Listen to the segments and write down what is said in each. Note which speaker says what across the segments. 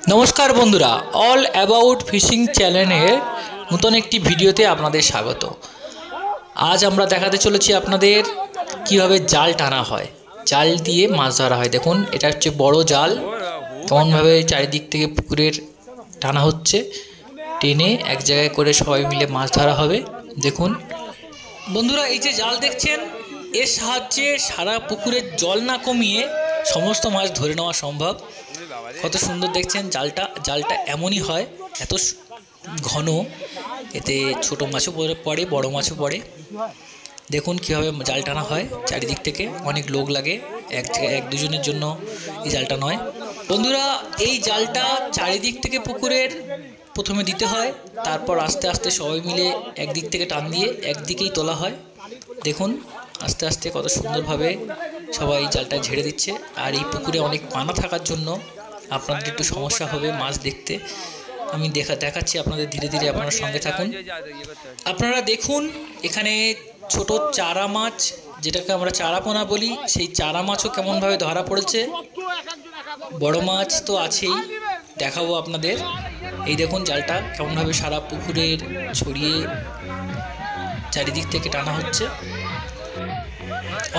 Speaker 1: नमस्कार बंधुरा all about fishing channel नतून एक भिडियोते आपनादेर स्वागत। आज आमरा देखाते चलेछि आपनादेर किभाबे जाल टाना हय, जाल दिए माछ धरा हय। देखुन एटा हच्छे बड़ो जाल, केमन भावे चारिदिक थेके पुकुरेर टाना हच्छे, टेने एक जायगाय करे सबाई मिले माछ धरा हबे। देखुन बंधुरा এই যে জাল দেখছেন, এর সাহায্যে সারা পুকুরের জল না কমিয়ে সমস্ত মাছ ধরে নেওয়া সম্ভব। কত সুন্দর দেখছেন জালটা, জালটা এমনই হয়, এত ঘন, এতে ছোট মাছও পড়ে বড় মাছও পড়ে। দেখুন কীভাবে জাল টানা হয়, চারিদিক থেকে অনেক লোক লাগে, এক দুজনের জন্য এই জালটা নয়। বন্ধুরা এই জালটা চারিদিক থেকে পুকুরের প্রথমে দিতে হয়, তারপর আস্তে আস্তে সবাই মিলে একদিক থেকে টান দিয়ে একদিকেই তোলা হয়। দেখুন আস্তে আস্তে কত সুন্দরভাবে সবাই জালটা ঝেড়ে দিচ্ছে। আর এই পুকুরে অনেক পানা থাকার জন্য আপনাদের একটু সমস্যা হবে মাছ দেখতে। আমি দেখাচ্ছি আপনাদের, ধীরে ধীরে আপনারা সঙ্গে থাকুন। আপনারা দেখুন এখানে ছোট চারা মাছ, যেটাকে আমরা চারাপোনা বলি, সেই চারা মাছও কেমনভাবে ধরা পড়েছে। বড় মাছ তো আছেই, দেখাবো আপনাদের। এই দেখুন জালটা কেমনভাবে সারা পুকুরের ছড়িয়ে চারিদিক থেকে টানা হচ্ছে।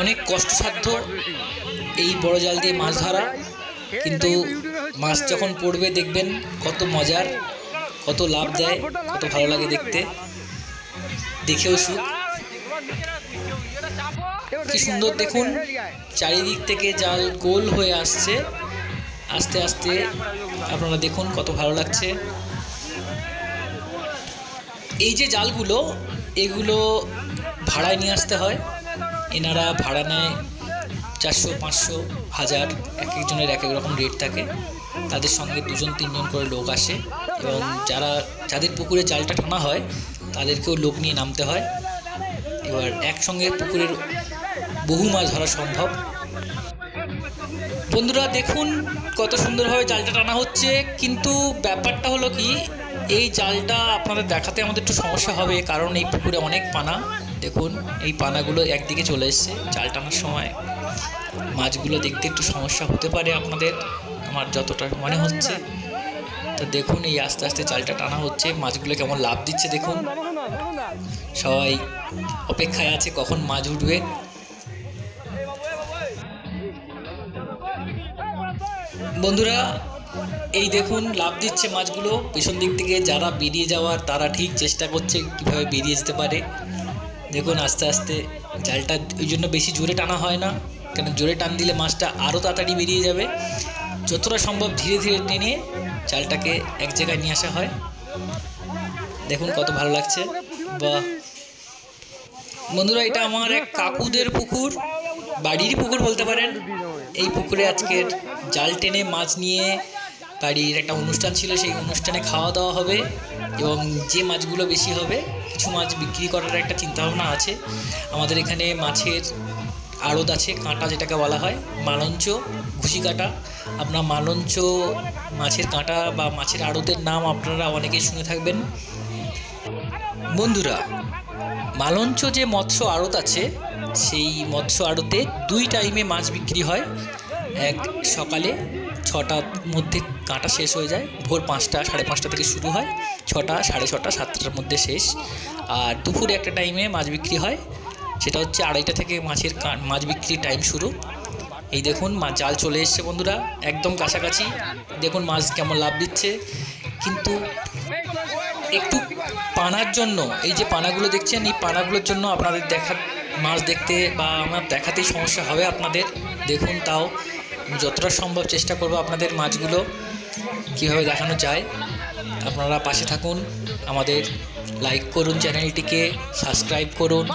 Speaker 1: অনেক কষ্টসাধ্য এই বড় জাল দিয়ে মাছ ধরা, কিন্তু মাছ যখন পড়বে দেখবেন কত মজার, কত লাভ দেয়, কত ভালো লাগে দেখতে, দেখেও সুখ। কি সুন্দর দেখুন, চারিদিক থেকে জাল গোল হয়ে আসছে আস্তে আস্তে, আপনারা দেখুন কত ভালো লাগছে। এই যে জালগুলো, এগুলো ভাড়ায় নিয়ে আসতে হয়। এনারা ভাড়া নেয় 400, 500, 1000, এক একজনের এক এক রকম রেট থাকে। তাদের সঙ্গে 2-3 করে লোক আসে, এবং যাদের পুকুরে জালটা টানা হয় তাদেরকেও লোক নিয়ে নামতে হয়। এবার একসঙ্গে পুকুরের বহু মাছ ধরা সম্ভব। বন্ধুরা দেখুন কত সুন্দরভাবে জালটা টানা হচ্ছে, কিন্তু ব্যাপারটা হলো কি, এই জালটা আপনাদের দেখাতে আমাদের একটু সমস্যা হবে, কারণ এই পুকুরে অনেক পানা। দেখুন এই পানাগুলো একদিকে চলে এসছে, জাল টানার সময় মাছগুলো দেখতে একটু সমস্যা হতে পারে আপনাদের, আমার যতটা মনে হচ্ছে। তো দেখুন এই আস্তে আস্তে জালটা টানা হচ্ছে, মাছগুলো কেমন লাফ দিচ্ছে দেখুন। সবাই অপেক্ষায় আছে কখন মাছ উঠবে। বন্ধুরা এই দেখুন লাফ দিচ্ছে মাছগুলো পেছন দিক থেকে। যারা বেরিয়ে যাওয়ার তারা ঠিক চেষ্টা করছে কীভাবে বেরিয়ে যেতে পারে। দেখুন আস্তে আস্তে জালটা ওই জন্য বেশি জোরে টানা হয় না, কেন জোরে টান দিলে মাছটা আরও তাড়াতাড়ি বেরিয়ে যাবে। যতটা সম্ভব ধীরে ধীরে টেনে জালটাকে এক জায়গায় নিয়ে আসা হয়। দেখুন কত ভালো লাগছে। বা বন্ধুরা এটা আমার এক কাকুদের পুকুর, বাড়িরই পুকুর বলতে পারেন। এই পুকুরে আজকের জাল টেনে মাছ নিয়ে বাড়ির একটা অনুষ্ঠান ছিল, সেই অনুষ্ঠানে খাওয়া দাওয়া হবে, এবং যে মাছগুলো বেশি হবে কিছু মাছ বিক্রি করার একটা চিন্তাভাবনা আছে। আমাদের এখানে মাছের আড়ত আছে, কাঁটা যেটাকে বলা হয়, মালঞ্চ, ঘুষি কাঁটা। আপনার মালঞ্চ মাছের কাঁটা বা মাছের আড়তের নাম আপনারা অনেকেই শুনে থাকবেন। বন্ধুরা মালঞ্চ যে মৎস্য আড়ত আছে, সেই মৎস্য আড়তে 2 টাইমে মাছ বিক্রি হয়। এক সকালে 6টার মধ্যে কাঁটা শেষ হয়ে যায়, ভোর 5টা 5:30 থেকে শুরু হয়, 6টা 6:30 7টার মধ্যে শেষ। আর দুপুরে একটা টাইমে মাছ বিক্রি হয়, সেটা হচ্ছে 2:30 থেকে মাছ বিক্রির টাইম শুরু। এই দেখুন মাছ জাল চলে এসছে বন্ধুরা, একদম কাছাকাছি। দেখুন মাছ কেমন লাফ দিচ্ছে, কিন্তু একটু পানার জন্য, এই যে পানাগুলো দেখছেন, এই পানাগুলোর জন্য আপনাদের মাছ দেখতে বা আমার দেখাতেই সমস্যা হবে আপনাদের। দেখুন তাও যতটা সম্ভব চেষ্টা করব আপনাদের মাছগুলো কীভাবে দেখানো যায়। আপনারা পাশে থাকুন, আমাদের লাইক করুন, চ্যানেলটিকে সাবস্ক্রাইব করুন,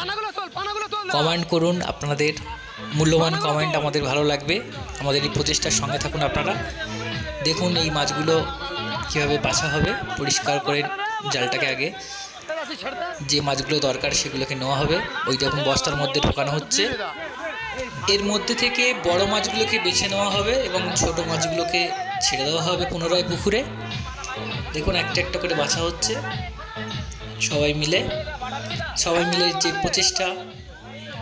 Speaker 1: কমেন্ট করুন। আপনাদের মূল্যবান কমেন্ট আমাদের ভালো লাগবে। আমাদের এই প্রচেষ্টার সঙ্গে থাকুন আপনারা। দেখুন এই মাছগুলো কীভাবে বাছা হবে, পরিষ্কার করে জালটাকে আগে যে মাছগুলো দরকার সেগুলোকে নেওয়া হবে। ওই দেখুন বস্তার মধ্যে ঢোকানো হচ্ছে। এর মধ্যে থেকে বড় মাছগুলোকে বেছে নেওয়া হবে এবং ছোট মাছগুলোকে ছেড়ে দেওয়া হবে পুনরায় পুকুরে। দেখুন একটা একটা করে বাছা হচ্ছে সবাই মিলে যে প্রচেষ্টা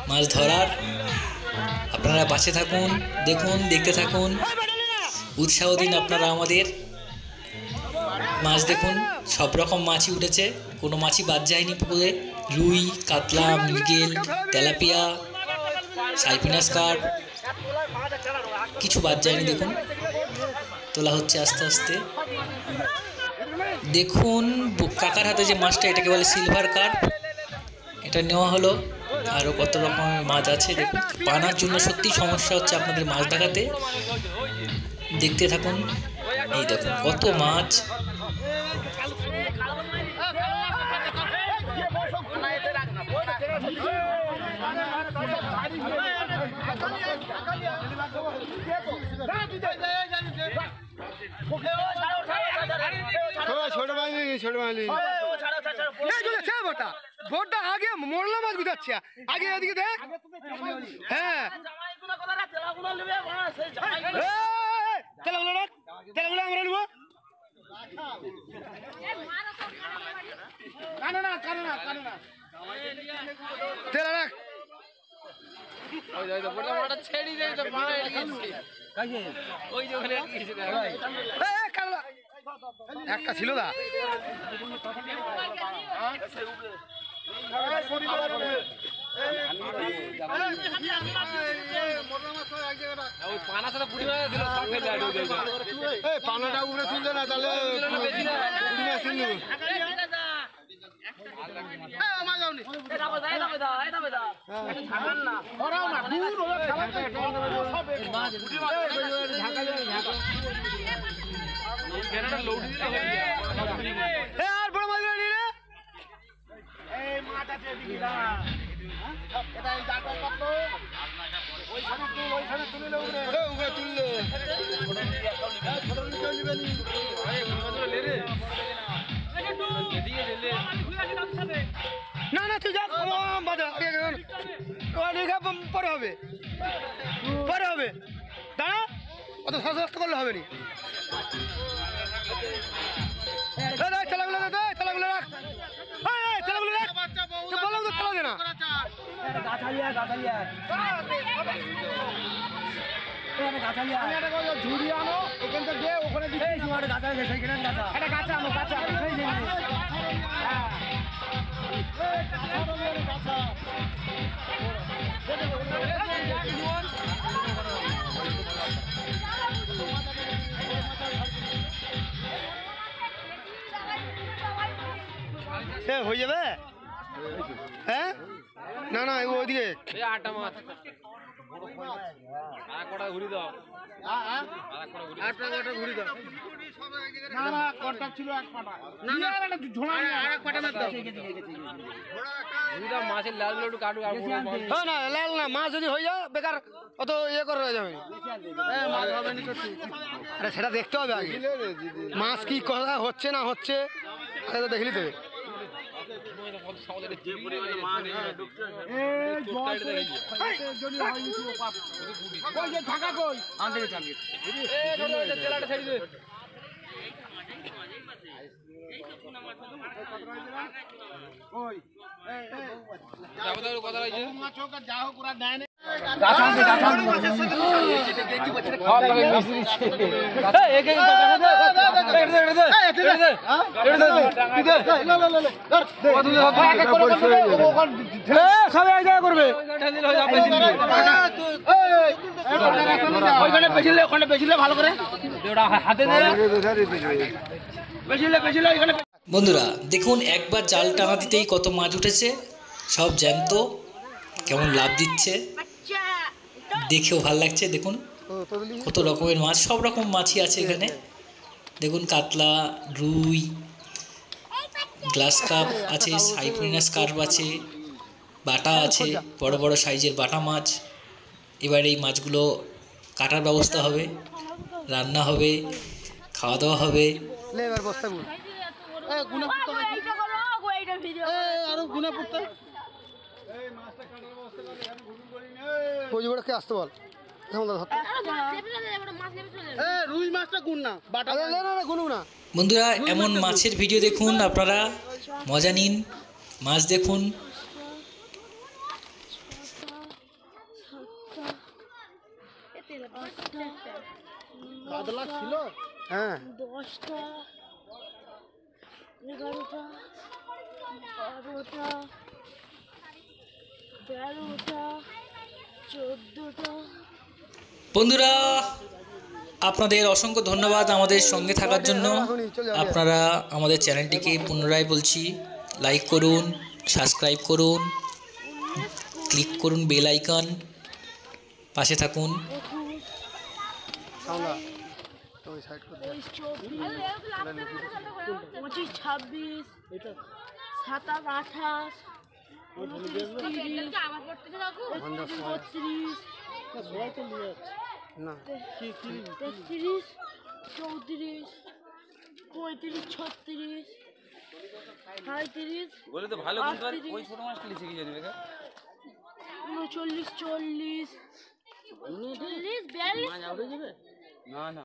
Speaker 1: মাছ ধরার। আপনারা পাশে থাকুন, দেখুন, দেখতে থাকুন, উৎসাহ দিন আপনারা আমাদের। মাছ দেখুন, সব রকম মাছই উঠেছে, কোনো মাছই বাদ যায়নি পুকুরে। রুই, কাতলা, মৃগেল, তেলাপিয়া, সাইপ্রিনাস কার্প, কিছু বাদ যায়নি। দেখুন তোলা হচ্ছে আস্তে আস্তে। দেখুন কাকার হাতে যে মাছটা, এটাকে বলে সিলভার কার্প, এটা নেওয়া হলো। আরও কত রকমের মাছ আছে দেখুন। পানার জন্য সত্যি সমস্যা হচ্ছে আপনাদের মাছ দেখাতে, দেখতে থাকুন। এই দেখুন কত মাছ।
Speaker 2: ভোটটা আগে মোরলা মাছ বুঝাচ্ছে আগে এদিকে দেখ। হ্যাঁ তেলাগুলো রাখ, তেলাগুলো আমরা নেবো। কানে না কানে না কানে না তেলা রাখ। একটা ছিল দা পানাটা উপরে তুলবে না তাহলে আর বড় মাছ রে না না তুই যা পরে হবে, পরে হবে, দাঁড়া অত সস্ত করলে হবে নি। তেলাগুলো তেলাগুলো রাখ, তেলাগুলো রাখ, বললাম তো তেলা দে না। ঝুড়ি আনো এখান থেকে ওখানে গাছা আনো, গাছা হয়ে যাবে। হ্যাঁ না না ওইদিকে আটটা মাছ ঘুরি দাও, ঘুরি দাও। মাছের লাল একটু কাটু না, লাল না মাছ যদি হয়ে যায় বেকার অত ইয়ে করে যাবে। আরে সেটা দেখতে হবে আগে, মাছ কি কথা হচ্ছে না হচ্ছে দেখলি তো।
Speaker 1: বন্ধুরা দেখুন একবার জাল টানা দিতেই কত মাছ উঠেছে, সব জ্যান্ত, কেমন লাভ দিচ্ছে, দেখেও ভাল লাগছে। দেখুন কত রকমের মাছ, সব রকম মাছই আছে এখানে। দেখুন কাতলা, রুই, গ্লাস কাপ আছে, সাইপ্রিনাস কার্প আছে, বাটা আছে, বড় বড় সাইজের বাটা মাছ। এবার এই মাছগুলো কাটার ব্যবস্থা হবে, রান্না হবে, খাওয়া দাওয়া হবে। আসতে বল বন্ধুরা, এমন মাছের ভিডিও দেখুন, আপনারা মজা নিন, মাছ দেখুন।
Speaker 3: 11টা 12টা 13টা 14টা।
Speaker 1: বন্ধুরা, আপনাদের অসংখ্য ধন্যবাদ আমাদের সঙ্গে থাকার জন্য। আপনারা আমাদের চ্যানেলটিকে পুনরায় বলছি, লাইক করুন, সাবস্ক্রাইব করুন, ক্লিক করুন বেল আইকন, পাশে থাকুন।
Speaker 3: 21
Speaker 2: সামলা ওই সাইড করে
Speaker 3: 23 24 25 26 27 28 29 30 31 32
Speaker 2: না কি কি
Speaker 3: 33 34 35 36 37
Speaker 4: বলে তো ভালো কিন্তু আর ওই ছোট মাছটা লিখে কি জানি দেখা
Speaker 3: 39 40 40 42
Speaker 4: না না